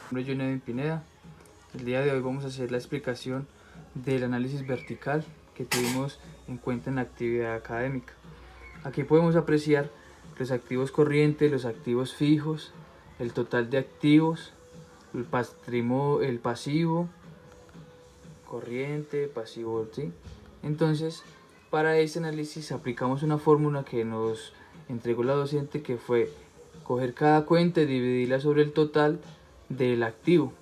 nombre es Jonathan Pineda. El día de hoy vamos a hacer la explicación del análisis vertical que tuvimos en cuenta en la actividad académica. Aquí podemos apreciar los activos corrientes, los activos fijos, el total de activos, el pasivo, corriente, pasivo, ¿sí? Entonces, para este análisis aplicamos una fórmula que nos entregó la docente, que fue coger cada cuenta y dividirla sobre el total del activo.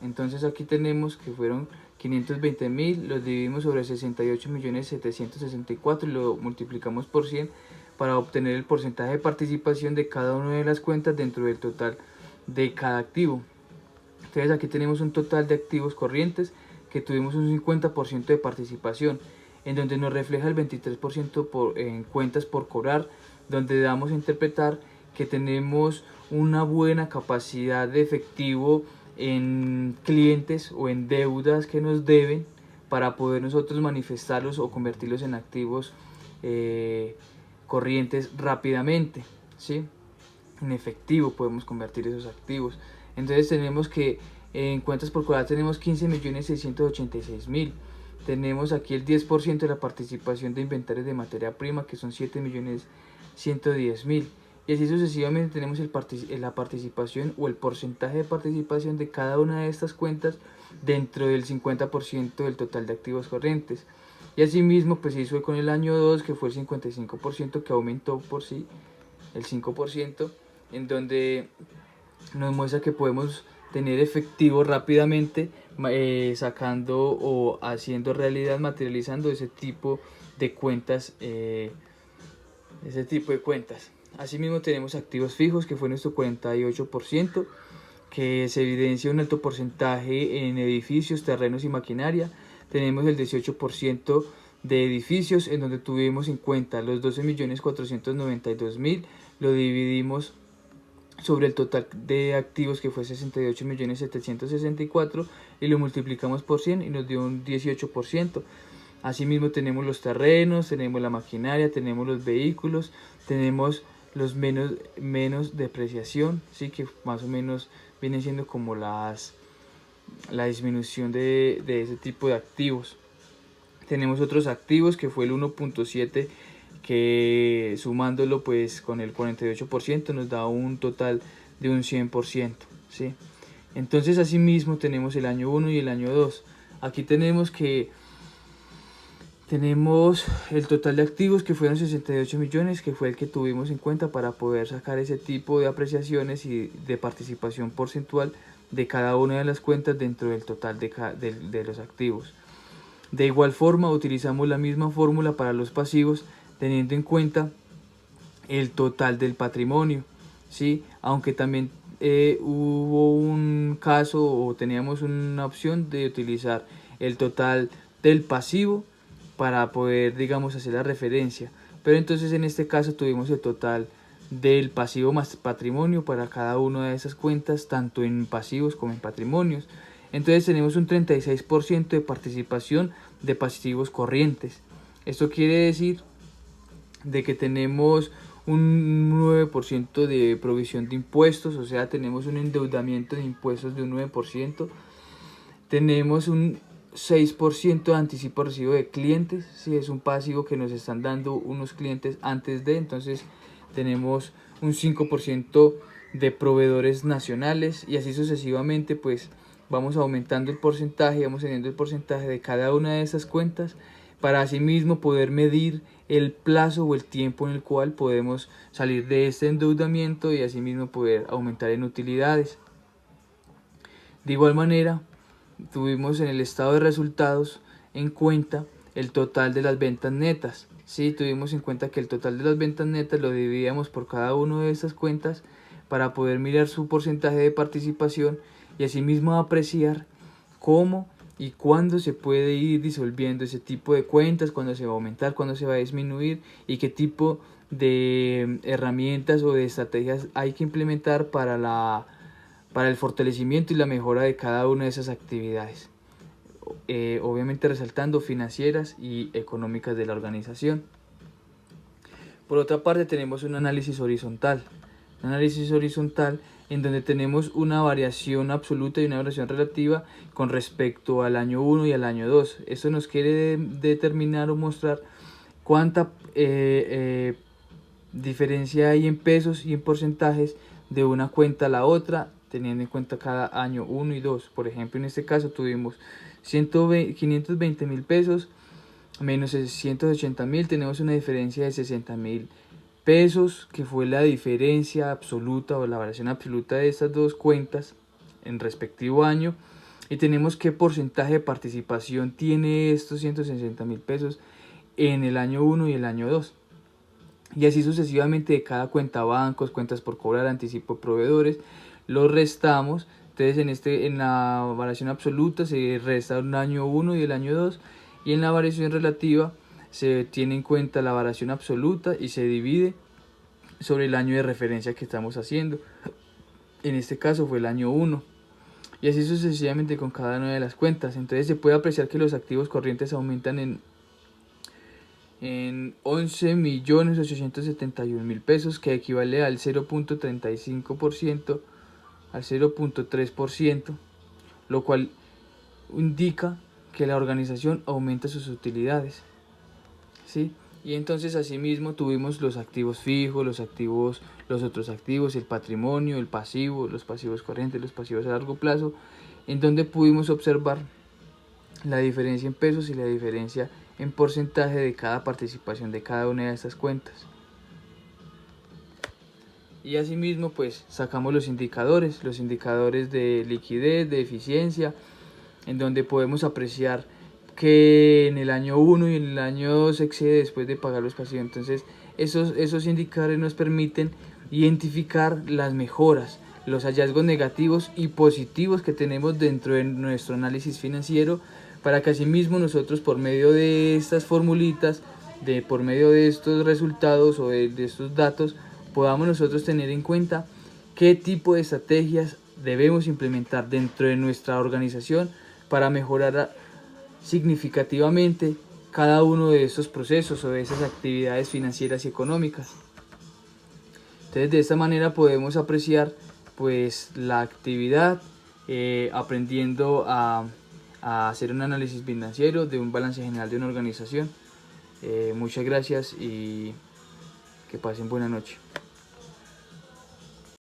Entonces aquí tenemos que fueron 520.000, los dividimos sobre 68.764 y lo multiplicamos por 100 para obtener el porcentaje de participación de cada una de las cuentas dentro del total de cada activo. Entonces aquí tenemos un total de activos corrientes que tuvimos un 50% de participación, en donde nos refleja el 23% en cuentas por cobrar, donde damos a interpretar que tenemos una buena capacidad de efectivo en clientes o en deudas que nos deben para poder nosotros manifestarlos o convertirlos en activos corrientes rápidamente, ¿sí? En efectivo podemos convertir esos activos. Entonces tenemos que en cuentas por cobrar tenemos 15.686.000. Tenemos aquí el 10% de la participación de inventarios de materia prima, que son 7.110.000. Y así sucesivamente tenemos la participación o el porcentaje de participación de cada una de estas cuentas dentro del 50% del total de activos corrientes. Y asimismo pues se hizo con el año 2, que fue el 55%, que aumentó por sí el 5%, en donde nos muestra que podemos tener efectivo rápidamente sacando o haciendo realidad, materializando ese tipo de cuentas. Asimismo tenemos activos fijos, que fue nuestro 48%, que se evidencia un alto porcentaje en edificios, terrenos y maquinaria. Tenemos el 18% de edificios, en donde tuvimos en cuenta los 12.492.000, lo dividimos sobre el total de activos, que fue 68.764, y lo multiplicamos por 100 y nos dio un 18%. Asimismo tenemos los terrenos, tenemos la maquinaria, tenemos los vehículos, tenemos los menos depreciación, ¿sí? Que más o menos viene siendo como la disminución de ese tipo de activos. Tenemos otros activos, que fue el 1.7, que sumándolo pues con el 48% nos da un total de un 100%, ¿sí? Entonces asimismo tenemos el año 1 y el año 2. Aquí tenemos el total de activos, que fueron 68 millones, que fue el que tuvimos en cuenta para poder sacar ese tipo de apreciaciones y de participación porcentual de cada una de las cuentas dentro del total de los activos. De igual forma utilizamos la misma fórmula para los pasivos, teniendo en cuenta el total del patrimonio, ¿sí? Aunque también hubo un caso, o teníamos una opción de utilizar el total del pasivo para poder, digamos, hacer la referencia. Pero entonces en este caso tuvimos el total del pasivo más patrimonio para cada una de esas cuentas, tanto en pasivos como en patrimonios. Entonces tenemos un 36% de participación de pasivos corrientes. Esto quiere decir de que tenemos un 9% de provisión de impuestos, o sea, tenemos un endeudamiento de impuestos de un 9%. Tenemos un 6% de anticipo de recibo de clientes, si es un pasivo que nos están dando unos clientes antes de, entonces tenemos un 5% de proveedores nacionales, y así sucesivamente pues vamos aumentando el porcentaje, vamos teniendo el porcentaje de cada una de esas cuentas, para asimismo poder medir el plazo o el tiempo en el cual podemos salir de este endeudamiento y asimismo poder aumentar en utilidades. De igual manera, tuvimos en el estado de resultados en cuenta el total de las ventas netas. Sí, tuvimos en cuenta que el total de las ventas netas lo dividíamos por cada una de estas cuentas para poder mirar su porcentaje de participación y asimismo apreciar cómo y cuándo se puede ir disolviendo ese tipo de cuentas, cuándo se va a aumentar, cuándo se va a disminuir, y qué tipo de herramientas o de estrategias hay que implementar para el fortalecimiento y la mejora de cada una de esas actividades, obviamente resaltando financieras y económicas de la organización. Por otra parte tenemos un análisis horizontal. Un análisis horizontal en donde tenemos una variación absoluta y una variación relativa con respecto al año 1 y al año 2. Eso nos quiere determinar o mostrar cuánta diferencia hay en pesos y en porcentajes de una cuenta a la otra, teniendo en cuenta cada año 1 y 2. Por ejemplo, en este caso tuvimos 520.000 pesos menos 680.000, tenemos una diferencia de 60.000 pesos, que fue la diferencia absoluta o la variación absoluta de estas dos cuentas en respectivo año. Y tenemos qué porcentaje de participación tiene estos 160.000 pesos en el año 1 y el año 2. Y así sucesivamente de cada cuenta bancos, cuentas por cobrar, anticipo, proveedores, lo restamos. Entonces en la variación absoluta se resta el año 1 y el año 2, y en la variación relativa se tiene en cuenta la variación absoluta y se divide sobre el año de referencia que estamos haciendo. En este caso fue el año 1. Y así sucesivamente con cada una de las cuentas. Entonces se puede apreciar que los activos corrientes aumentan en 11.871.000 pesos, que equivale al 0.35%, al 0.3%, lo cual indica que la organización aumenta sus utilidades, ¿sí? Y entonces asimismo tuvimos los activos fijos, los otros activos, el patrimonio, el pasivo, los pasivos corrientes, los pasivos a largo plazo, en donde pudimos observar la diferencia en pesos y la diferencia en porcentaje de cada participación de cada una de estas cuentas. Y asimismo pues sacamos los indicadores de liquidez, de eficiencia, en donde podemos apreciar que en el año 1 y en el año 2 se excede después de pagar los pasivos. Entonces esos indicadores nos permiten identificar las mejoras, los hallazgos negativos y positivos que tenemos dentro de nuestro análisis financiero, para que asimismo nosotros, por medio de estas formulitas, por medio de estos resultados o de estos datos, podamos nosotros tener en cuenta qué tipo de estrategias debemos implementar dentro de nuestra organización para mejorar significativamente cada uno de estos procesos o de esas actividades financieras y económicas. Entonces de esta manera podemos apreciar pues la actividad, aprendiendo a hacer un análisis financiero de un balance general de una organización. Muchas gracias y que pasen buena noche.